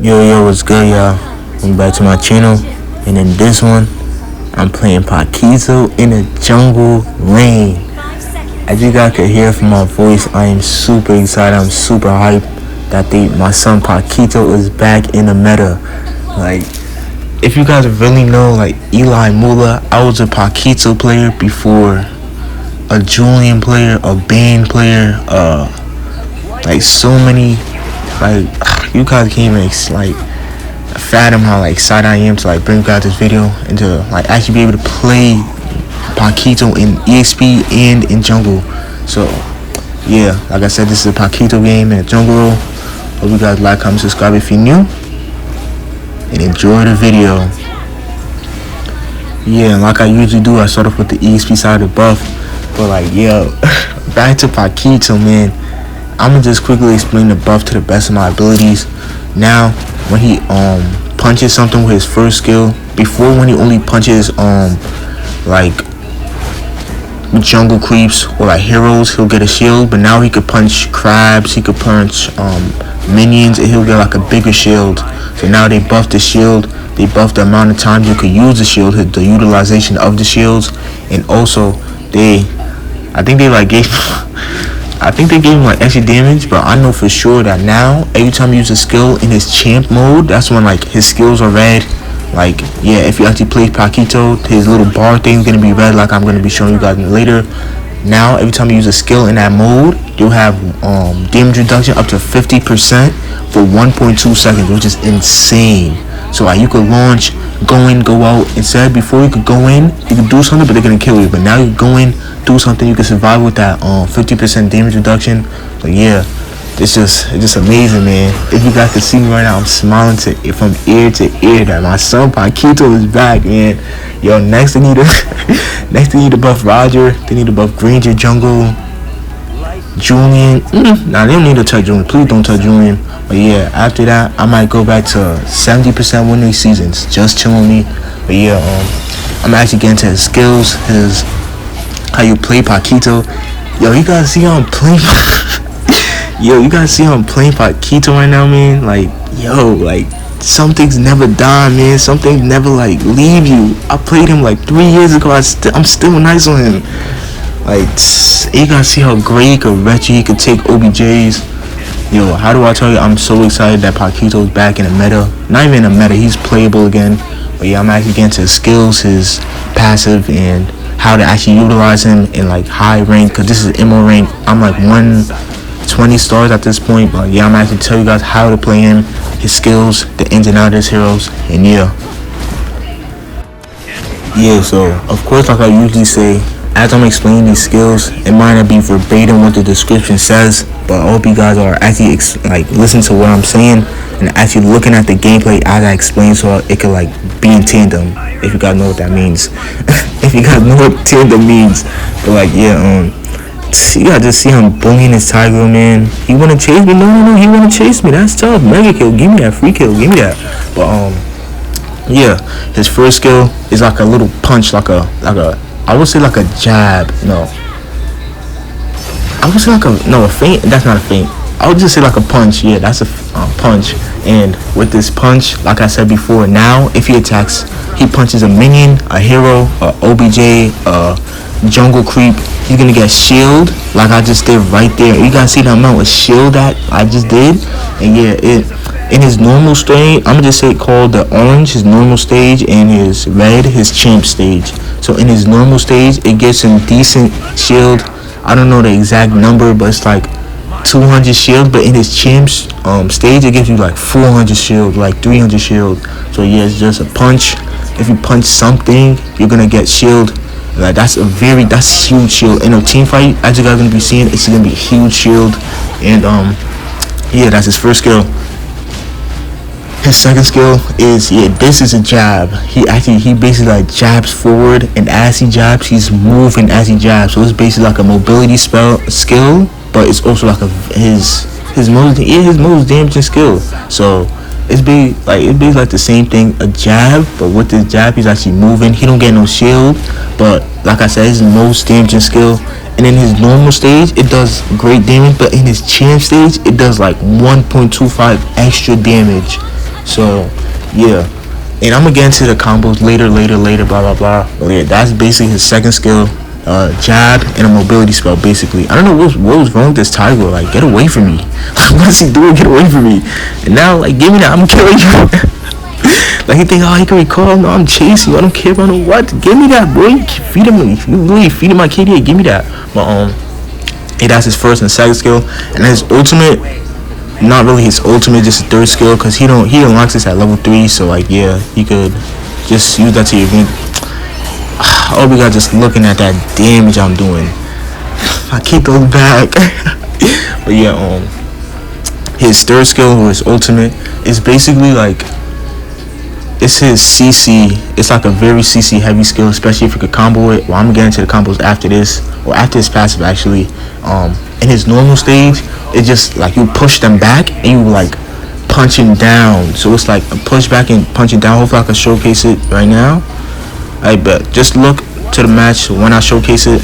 Yo, what's good, y'all? Welcome back to my channel. And in this one, I'm playing Paquito in the jungle lane. As you guys can hear from my voice, I am super excited. I'm super hyped that my son Paquito is back in the meta. Like, if you guys really know, like Eli Mula, I was a Paquito player before a Julian player, a Bane player, like so many. Like, you guys can't even fathom how excited I am to bring you guys this video and to actually be able to play Paquito in EXP and in jungle. So yeah, like I said, this is a Paquito game in a jungle. Hope you guys like, comment, subscribe if you're new, and enjoy the video. Yeah, and like I usually do, I start off with the EXP side of the buff. But back to Paquito, man. I'm gonna just quickly explain the buff to the best of my abilities. Now, when he punches something with his first skill, before when he only punches jungle creeps or heroes, he'll get a shield. But now he could punch crabs, he could punch minions, and he'll get a bigger shield. So now they buffed the shield, they buffed the amount of times you could use the shield, the utilization of the shields, and also I think they gave him extra damage. But I know for sure that now every time you use a skill in his champ mode, that's when his skills are red. If you actually play Paquito, his little bar thing is gonna be red, like I'm gonna be showing you guys later. Now every time you use a skill in that mode, you'll have damage reduction up to 50% for 1.2 seconds, which is insane. So you could launch, go in, go out. Instead, before you could go in, you could do something, but they're gonna kill you. But now you go in, do something, you can survive with that 50% damage reduction. So yeah, it's just amazing, man. If you guys can see me right now, I'm smiling from ear to ear that my son Paquito is back, man. Yo, next they need to buff Roger. They need to buff Granger jungle. Julian, nah, they don't need to touch Julian. Please don't touch Julian. But yeah, after that, I might go back to 70% winning seasons. Just chill on me. But yeah, I'm actually getting to his skills, how you play Paquito. Yo, you guys see how I'm playing? Yo, you guys see how I'm playing Paquito right now, man? Some things never die, man. Some things never leave you. I played him 3 years ago. I'm still nice on him. You guys see how great he could retch, he could take OBJs. Yo, how do I tell you, I'm so excited that Paquito's back in the meta. Not even in the meta, he's playable again. But yeah, I'm actually getting to his skills, his passive, and how to actually utilize him in high rank, because this is MO rank. I'm 120 stars at this point. But yeah, I'm actually tell you guys how to play him, his skills, the ins and outs of his heroes. And yeah, so of course, like I usually say, as I'm explaining these skills, it might not be verbatim what the description says, but I hope you guys are actually listen to what I'm saying and actually looking at the gameplay as I explain, so it could be in tandem, if you guys know what that means. If you guys know what tandem means. But you gotta just see him bullying his tiger, man. He wanna chase me? No, he wanna chase me. That's tough. Mega kill, give me that. Free kill, give me that. But yeah, his first skill is a little punch, I would say a jab. No, I would say a feint. That's not a feint. I would just say a punch. Yeah, that's a punch. And with this punch, like I said before, now if he attacks, he punches a minion, a hero, a OBJ, a jungle creep, he's gonna get shield, like I just did right there. You guys see the amount of shield that I just did? And yeah, in his normal stage, I'm gonna just say it called the orange, his normal stage, and his red, his champ stage. So in his normal stage, it gets him decent shield. I don't know the exact number, but it's 200 shield. But in his champs stage, it gives you 400 shield, 300 shield. So yeah, it's just a punch. If you punch something, you're gonna get shield. That's huge shield. In a team fight, as you guys are gonna be seeing, it's gonna be a huge shield. And yeah, that's his first skill. His second skill is, this is a jab. He basically jabs forward, and as he jabs, he's moving as he jabs. So it's basically a mobility skill, but it's also his most damaging skill. So it's basically the same thing, a jab, but with this jab, he's actually moving. He don't get no shield, but like I said, his most damaging skill. And in his normal stage, it does great damage, but in his champ stage, it does 1.25 extra damage. So yeah, and I'm gonna get into the combos later, blah blah blah. But yeah, that's basically his second skill, jab and a mobility spell. Basically, I don't know what was wrong with this tiger. Like, get away from me! What's he doing? Get away from me! And now, like, give me that. I'm killing you. Like, he think, oh, he can recall. No, I'm chasing you. I don't care about no what. Give me that, boy. Feed him. You really feeding my KDA. Give me that. But yeah, that's his first and second skill, and his ultimate. Not really his ultimate, just his third skill, because he unlocks this at level 3. So like, yeah, he could just use that to your event. Oh, we got just looking at that damage I'm doing. I keep those back. But yeah, his third skill or his ultimate is basically like, it's his CC. It's like a very CC heavy skill, especially if you could combo it. Well, I'm gonna get into the combos after this, or after his passive actually. In his normal stage, it's just like you push them back and you like punching down. So it's like a push back and punching down. Hopefully I can showcase it right now. I bet. Just look to the match when I showcase it.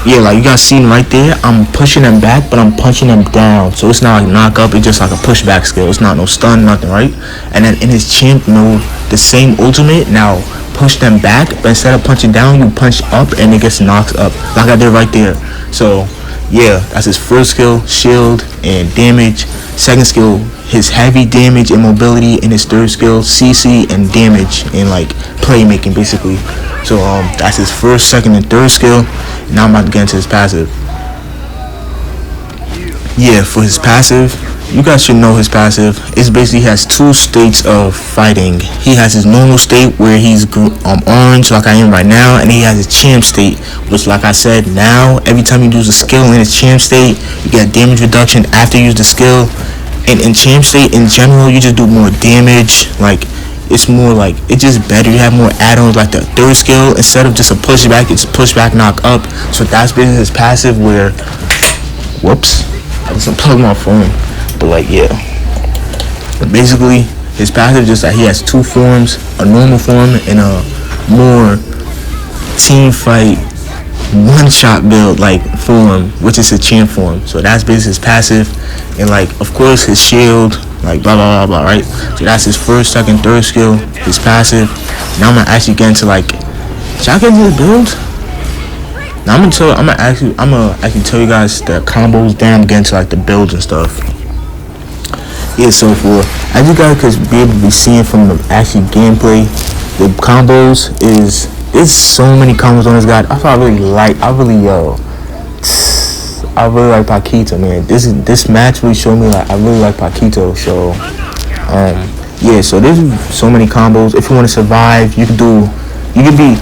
Yeah, like you guys seen right there, I'm pushing them back, but I'm punching them down. So it's not like knock up, it's just like a pushback skill. It's not no stun, nothing, right? And then in his champ mode, the same ultimate, now push them back, but instead of punching down, you punch up and it gets knocked up. Like I did right there. So yeah, that's his first skill, shield and damage. Second skill, his heavy damage and mobility, and his third skill, CC and damage and like playmaking basically. So that's his first, second, and third skill. Now I'm about to get into his passive. Yeah, for his passive, you guys should know his passive. It's basically, he has two states of fighting. He has his normal state where he's orange like I am right now, and he has his champ state, which like I said, now every time you use a skill in his champ state, you get damage reduction after you use the skill. And in champ state in general, you just do more damage. Like, it's more like, it's just better. You have more add-ons. Like the third skill, instead of just a pushback, it's pushback knock up. So that's basically his passive, where, whoops, I just unplugged my phone. But like, yeah, but basically his passive just that he has two forms, a normal form and a more team fight one shot build like form, which is a champ form. So that's basically his passive. And like, of course, his shield, like blah blah blah blah, right? So that's his first, second, third skill, his passive. Now I'm gonna actually get into like, should I get into the build? Now I'm gonna actually tell you guys the combos. Then I'm getting to like the builds and stuff. Yeah, so for, as you guys could be able to be seeing from the actual gameplay, the combos is, there's so many combos on this guy. I really like Paquito, man. This match really showed me like I really like Paquito. So yeah, so there's so many combos. If you want to survive, you can be,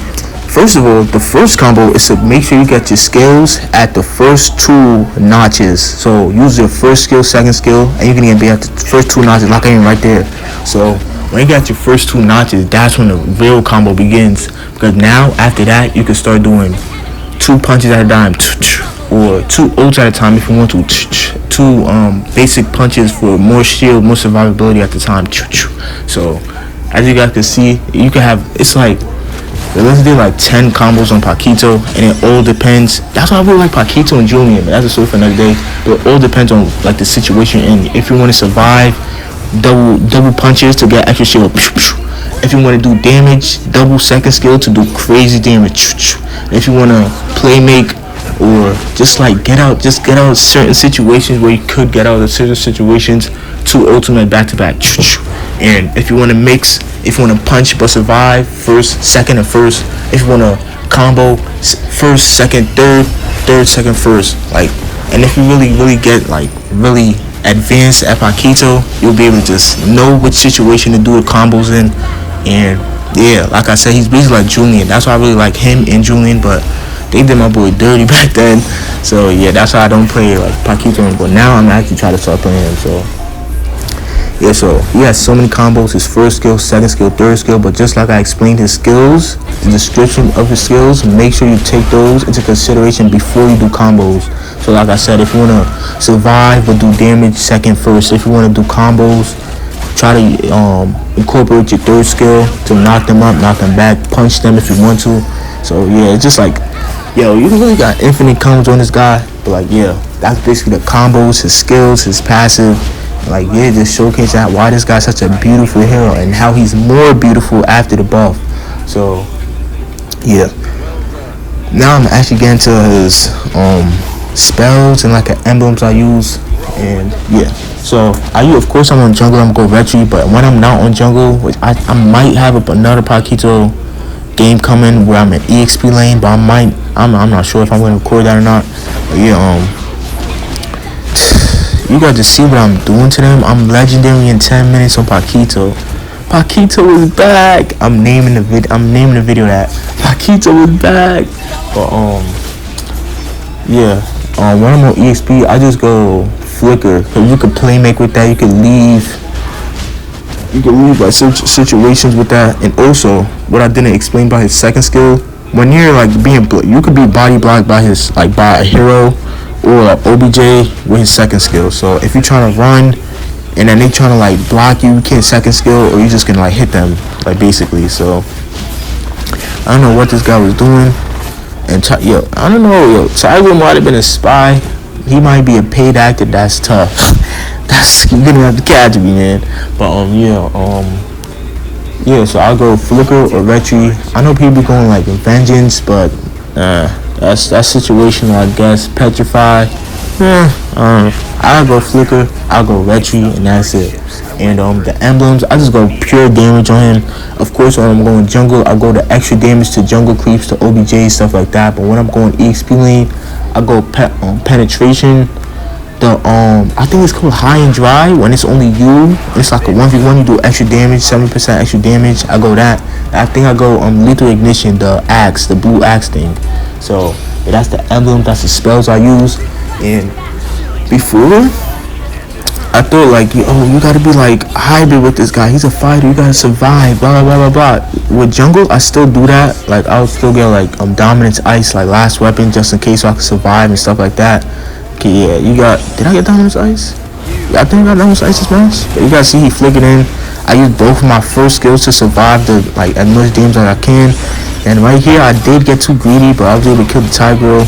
first of all, the first combo is to make sure you get your skills at the first two notches. So use your first skill, second skill, and you can be at the first two notches, like I am right there. So when you got your first two notches, that's when the real combo begins. Because now, after that, you can start doing two punches at a time, or two ults at a time if you want to. Two basic punches for more shield, more survivability at the time. So as you guys can see, you can have, it's like, let's do like 10 combos on Paquito, and it all depends. That's why I really like Paquito and Julian, but that's a story for another day. But it all depends on like the situation, and if you want to survive, double punches to get extra shield. If you want to do damage, double second skill to do crazy damage. If you want to play make, or just like get out certain situations where you could get out of certain situations, two ultimate back to back. And if you want to mix, if you want to punch but survive, first, second, and first. If you want to combo, first, second, third, second, first. Like, and if you really get like really advanced at Paquito, you'll be able to just know which situation to do the combos in. And yeah, like I said, he's basically like Julian. That's why I really like him and Julian, but they did my boy dirty back then. So yeah, that's why I don't play like Paquito anymore. Now I'm actually trying to start playing him. So yeah, so he has so many combos. His first skill, second skill, third skill. But just like I explained his skills, the description of his skills, make sure you take those into consideration before you do combos. So like I said, if you want to survive but do damage, second, first. If you want to do combos, try to incorporate your third skill to knock them up, knock them back, punch them if you want to. So yeah, it's just like, yo, you really got infinite combos on this guy. But like, yeah, that's basically the combos, his skills, his passive, Like, yeah, just showcasing why this guy's such a beautiful hero and how he's more beautiful after the buff. So, yeah. Now I'm actually getting to his spells and like emblems I use, and yeah. So of course I'm on jungle. I'm gonna go retry, but when I'm not on jungle, which I might have another Paquito game coming where I'm in EXP lane, but I'm not sure if I'm gonna record that or not. But yeah, you got to see what I'm doing to them. I'm legendary in 10 minutes on Paquito. Paquito is back. I'm naming the video that Paquito is back. But yeah. When I'm on EXP, I just go flicker. Cause you could play make with that. You could leave like situations with that. And also, what I didn't explain about his second skill, when you're like you could be body blocked by by a hero or like OBJ with his second skill. So if you're trying to run and then they trying to like block you, can't second skill, or you just gonna like hit them, like basically. So I don't know what this guy was doing. And I don't know, Tiger might have been a spy. He might be a paid actor. That's tough. You're gonna have to catch me, man. But yeah. So I'll go flicker or retry. I know people going like vengeance, but that's situational, I guess. Petrify. I'll go flicker. I'll go retry, and that's it. And the emblems, I just go pure damage on him. Of course, when I'm going jungle, I go to extra damage to jungle creeps, to OBJ, stuff like that. But when I'm going EXP lane, I go penetration. I think it's called high and dry. When it's only you, it's like a 1v1. You do extra damage, 7% extra damage. I go that. I think I go lethal ignition, the axe, the blue axe thing. So yeah, that's the emblem. That's the spells I use. And before, I thought like, you gotta be like hybrid with this guy. He's a fighter. You gotta survive. Blah blah blah blah blah. With jungle, I still do that. Like I'll still get like dominance ice, like last weapon, just in case so I can survive and stuff like that. Okay, yeah. Did I get dominance ice? Yeah, I think I got dominance ice this match. But you gotta see he flickered in. I used both of my first skills to survive the like as much damage as I can. And right here, I did get too greedy, but I was able to kill the Tiger.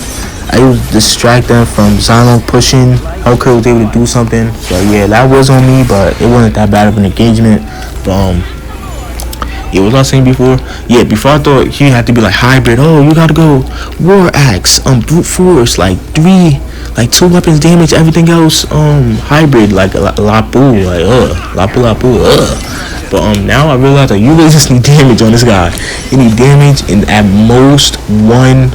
I used to distract them from Zylon pushing. Hellcat was able to do something. So yeah, that was on me, but it wasn't that bad of an engagement. But yeah, what was I saying before? Yeah, before I thought he had to be like hybrid. Oh, you gotta go war axe, brute force, like 2 weapons damage, everything else hybrid, like lapu, like lapu. But now I realize that you really just need damage on this guy. You need damage and at most one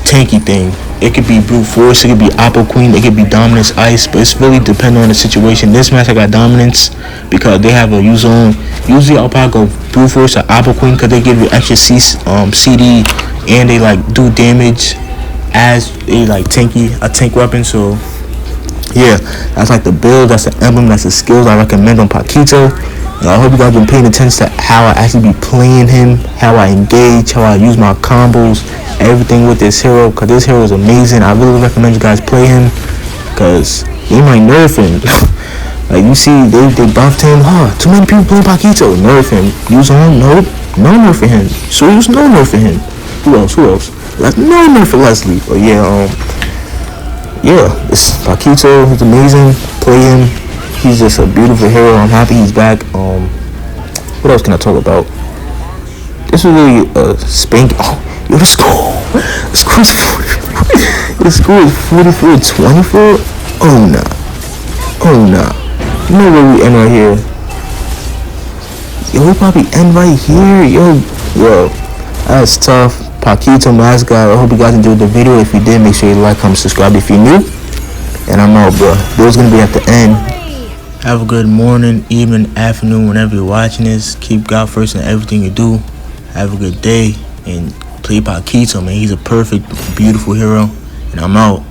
tanky thing. It could be brute force, it could be Apple Queen, it could be dominance ice, but it's really depending on the situation. This match I got dominance because they have a U zone. Usually I'll probably go brute force or Apple Queen because they give you extra CD and they like do damage as a like a tank weapon. So yeah, that's like the build, that's the emblem, that's the skills I recommend on Paquito. And I hope you guys been paying attention to how I actually be playing him, how I engage, how I use my combos, everything with this hero, because this hero is amazing. I really recommend you guys play him because they might nerf him. Like you see, they buffed him. Too many people playing Paquito. Nerf him. Use on? Nope. No nerf for him. So use no nerf for him. Who else? Like no nerf for Leslie. But yeah, it's Paquito. He's amazing. Play him. He's just a beautiful hero. I'm happy he's back. What else can I talk about? This is really a spank. Yo, the score is 44. The score is 44-24. Oh nah. You know where we end right here? Yo, we probably end right here. Yo, that's tough. Paquito mascot. I hope you guys enjoyed the video. If you did, make sure you like, comment, subscribe if you're new. And I'm out, bro. Bill's gonna be at the end. Have a good morning, evening, afternoon, whenever you're watching this. Keep God first in everything you do. Have a good day and play Paquito, man. He's a perfect, beautiful hero. And I'm out.